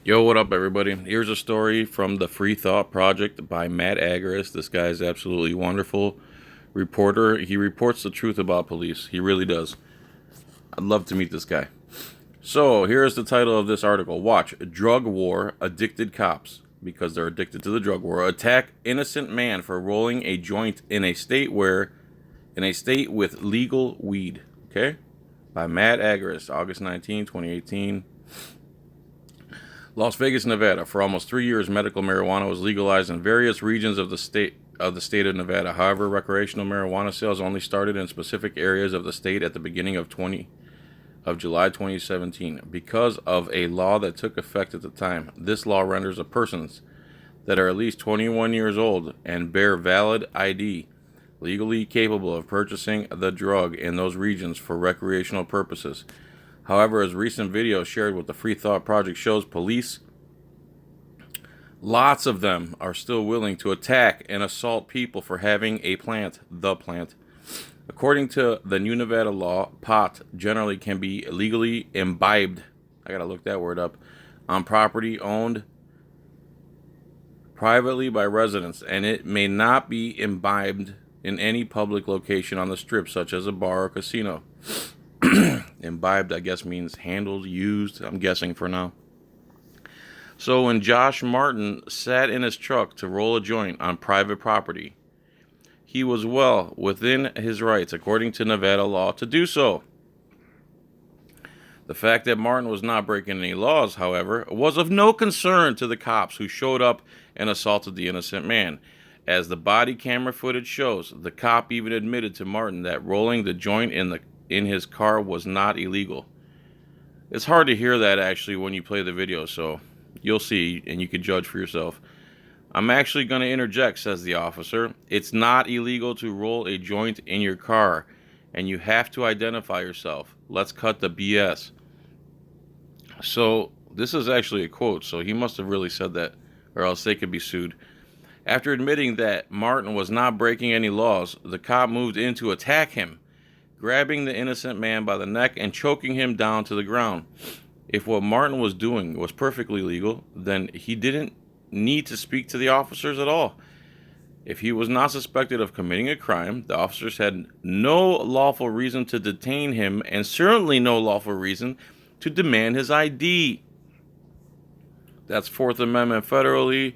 Yo, what up, everybody? Here's a story from the Free Thought Project by Matt Agaris. This guy is absolutely wonderful reporter. He reports the truth about police. He really does. I'd love to meet this guy. So, here's the title of this article. Watch, Drug War, Addicted Cops, because they're addicted to the drug war, attack innocent man for rolling a joint in a state with legal weed. Okay? By Matt Agaris, August 19, 2018. Las Vegas, Nevada. For almost 3 years, medical marijuana was legalized in various regions of the state of Nevada. However, recreational marijuana sales only started in specific areas of the state at the beginning of July 2017 because of a law that took effect at the time. This law renders a persons that are at least 21 years old and bear valid ID legally capable of purchasing the drug in those regions for recreational purposes. However, as recent video shared with the Free Thought Project shows, police, lots of them, are still willing to attack and assault people for having the plant. According to the new Nevada law, pot generally can be legally imbibed, I gotta look that word up, on property owned privately by residents, and it may not be imbibed in any public location on the strip, such as a bar or casino. Imbibed, I guess, means handled, used, I'm guessing for now. So when Josh Martin sat in his truck to roll a joint on private property, he was well within his rights, according to Nevada law, to do so. The fact that Martin was not breaking any laws, however, was of no concern to the cops who showed up and assaulted the innocent man. As the body camera footage shows, the cop even admitted to Martin that rolling the joint in his car was not illegal. It's hard to hear that actually when you play the video, so you'll see and you can judge for yourself. I'm actually going to interject, says the officer. It's not illegal to roll a joint in your car, and you have to identify yourself. Let's cut the BS. So this is actually a quote, so he must have really said that, or else they could be sued. After admitting that Martin was not breaking any laws, the cop moved in to attack him, grabbing the innocent man by the neck and choking him down to the ground. If what Martin was doing was perfectly legal, then he didn't need to speak to the officers at all. If he was not suspected of committing a crime, the officers had no lawful reason to detain him, and certainly no lawful reason to demand his ID. That's Fourth Amendment federally,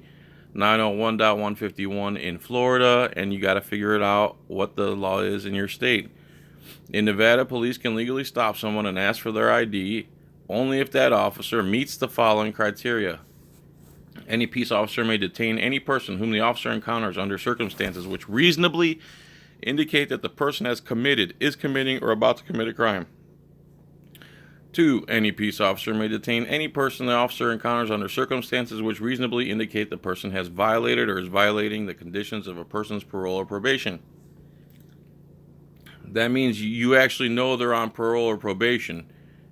901.151 in Florida, and you got to figure it out what the law is in your state. In Nevada, police can legally stop someone and ask for their ID only if that officer meets the following criteria. Any peace officer may detain any person whom the officer encounters under circumstances which reasonably indicate that the person is committing, or about to commit a crime. 2. Any peace officer may detain any person the officer encounters under circumstances which reasonably indicate the person has violated or is violating the conditions of a person's parole or probation. That means you actually know they're on parole or probation,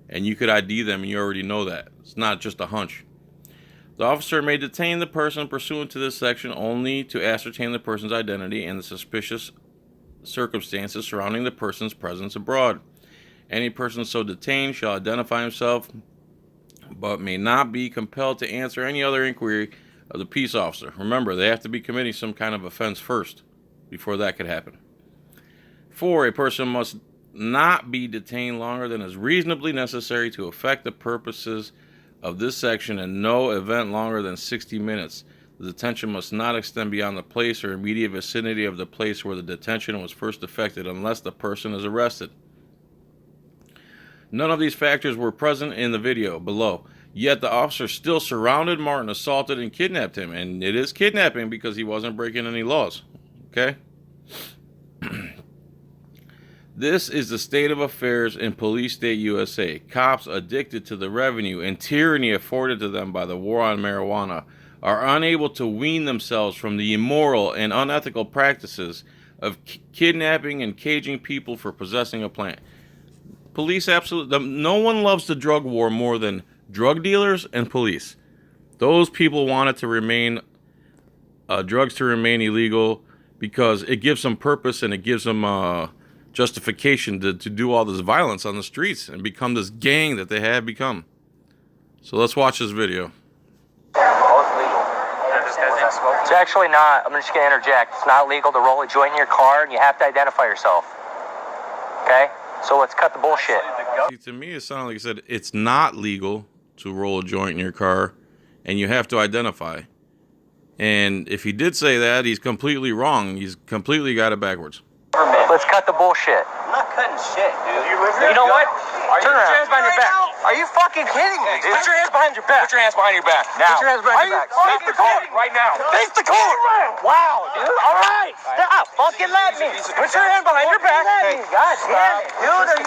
and you could ID them, and you already know that. It's not just a hunch. The officer may detain the person pursuant to this section only to ascertain the person's identity and the suspicious circumstances surrounding the person's presence abroad. Any person so detained shall identify himself, but may not be compelled to answer any other inquiry of the peace officer. Remember, they have to be committing some kind of offense first before that could happen. 4. A person must not be detained longer than is reasonably necessary to effect the purposes of this section, and no event longer than 60 minutes. The detention must not extend beyond the place or immediate vicinity of the place where the detention was first effected unless the person is arrested. None of these factors were present in the video below, yet the officer still surrounded Martin, assaulted, and kidnapped him. And it is kidnapping because he wasn't breaking any laws. Okay? This is the state of affairs in police state USA. Cops, addicted to the revenue and tyranny afforded to them by the war on marijuana, are unable to wean themselves from the immoral and unethical practices of kidnapping and caging people for possessing a plant. Police absolutely, no one loves the drug war more than drug dealers and police. Those people want it to remain, drugs to remain illegal, because it gives them purpose and it gives them justification to do all this violence on the streets and become this gang that they have become. So let's watch this video. It's actually not. I'm just going to interject. It's not legal to roll a joint in your car, and you have to identify yourself. Okay? So let's cut the bullshit. See, to me, it sounded like you said it's not legal to roll a joint in your car, and you have to identify. And if he did say that, he's completely wrong. He's completely got it backwards. Let's cut the bullshit. I'm not cutting shit, dude. You know what? Turn around. Put your hands behind your back. Are you fucking kidding me, dude? Put your hands behind your back. Put your hands behind your back. Now. Put your hands behind your back. Face the court right now. Face the court. Wow, dude. All right. Stop. Fucking let me. Put your hands behind your back. God damn it, dude. Are you...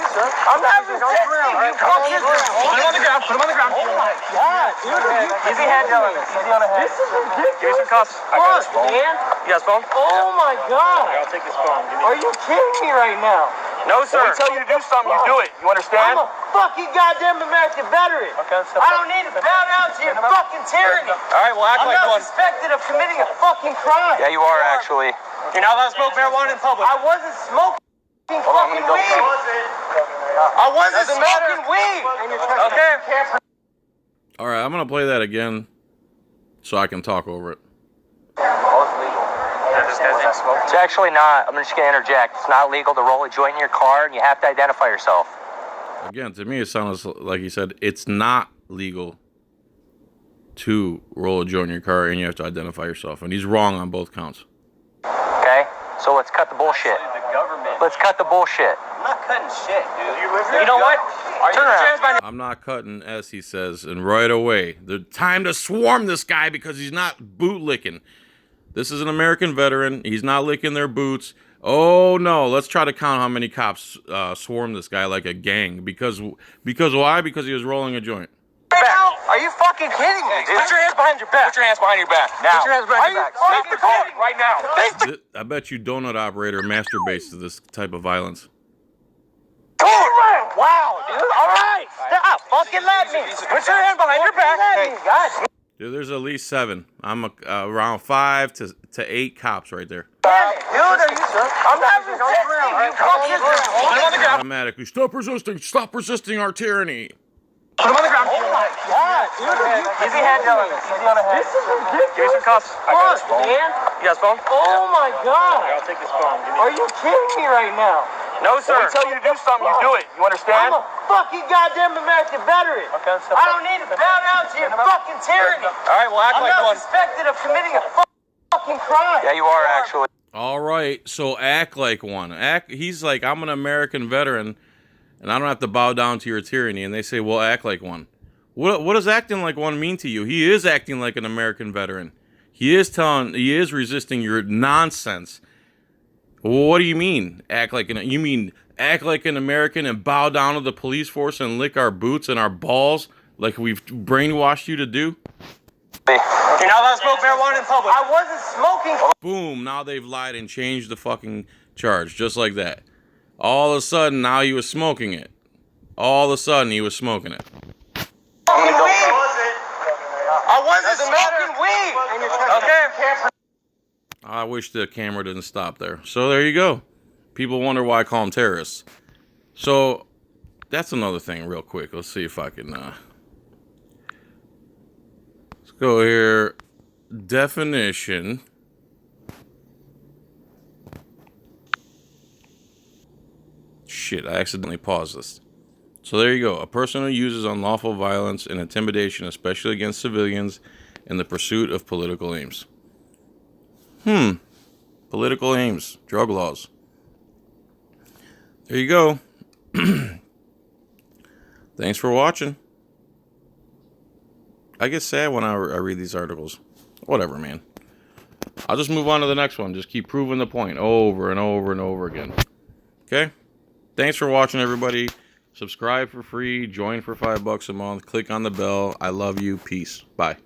I'm not resisting. You fucking... Put him on the ground. Put him on the ground. Oh my God, dude. Easy head, Dylan. Easy on the head. This is ridiculous. Give me some cuffs. Fuck, man. You got his phone? Oh my God. I'll take his phone. Are you kidding me right now? No, sir. When we tell you to do something, you do it. You understand? I'm a fucking goddamn American veteran. Okay, I don't need to bow down to your fucking tyranny. All right, well, act like I'm one. not suspected of committing a fucking crime. Yeah, you are, actually. You're not allowed to smoke marijuana in public. I wasn't smoking fucking weed. I wasn't smoking weed. Okay. All right, I'm going to play that again so I can talk over it. It's actually not. I'm just going to interject. It's not legal to roll a joint in your car, and you have to identify yourself. Again, to me, it sounds like he said it's not legal to roll a joint in your car, and you have to identify yourself. And he's wrong on both counts. Okay? So let's cut the bullshit. Let's cut the bullshit. I'm not cutting shit, dude. You know what? Turn around. I'm not cutting, as he says, and right away. The time to swarm this guy because he's not boot licking. This is an American veteran. He's not licking their boots. Oh, no. Let's try to count how many cops swarmed this guy like a gang. Because why? Because he was rolling a joint. Are you fucking kidding me, dude? Put your hands behind your back. Put your hands behind your back. Now. Put your hands behind your back. Face the court right now. Face the I bet you donut operator masturbates to this type of violence. court. Wow, dude. All right. Stop. Fucking let me. Put your hands behind your back. God. Dude, there's at least 7. I'm around 5 to 8 cops right there. Dude, are you... I'm not resisting. You fucking... Put him on the ground. Automatically, stop resisting our tyranny. Put him on the ground. Oh my God, dude. Easy head, Dylan. Easy on the head. This is ridiculous. Give me some cuffs. Fuck, man. You got his phone? Oh my God. I'll take his phone. Are you kidding me right now? No, sir. When we tell you to do something, you do it. You understand? I'm a fucking goddamn American veteran. Okay, I don't need to bow down to your fucking tyranny. All right, well, act I'm like not one. suspected of committing a fucking crime. Yeah, you are, actually. All right, so act like one. He's like, I'm an American veteran, and I don't have to bow down to your tyranny. And they say, well, act like one. What does acting like one mean to you? He is acting like an American veteran. He is resisting your nonsense. What do you mean? You mean act like an American and bow down to the police force and lick our boots and our balls like we've brainwashed you to do? You're not allowed to smoke marijuana in public. I wasn't smoking. Boom, now they've lied and changed the fucking charge, just like that. All of a sudden, now he was smoking it. All of a sudden, he was smoking it. I wasn't smoking weed. Okay. I wish the camera didn't stop there. So there you go. People wonder why I call them terrorists. So that's another thing real quick. Let's see if I can... let's go here. Definition. Shit, I accidentally paused this. So there you go. A person who uses unlawful violence and intimidation, especially against civilians, in the pursuit of political aims. Political aims. Drug laws. There you go. Thanks for watching. I get sad when I read these articles. Whatever, man. I'll just move on to the next one. Just keep proving the point over and over and over again. Okay? Thanks for watching, everybody. Subscribe for free. Join for $5 a month. Click on the bell. I love you. Peace. Bye.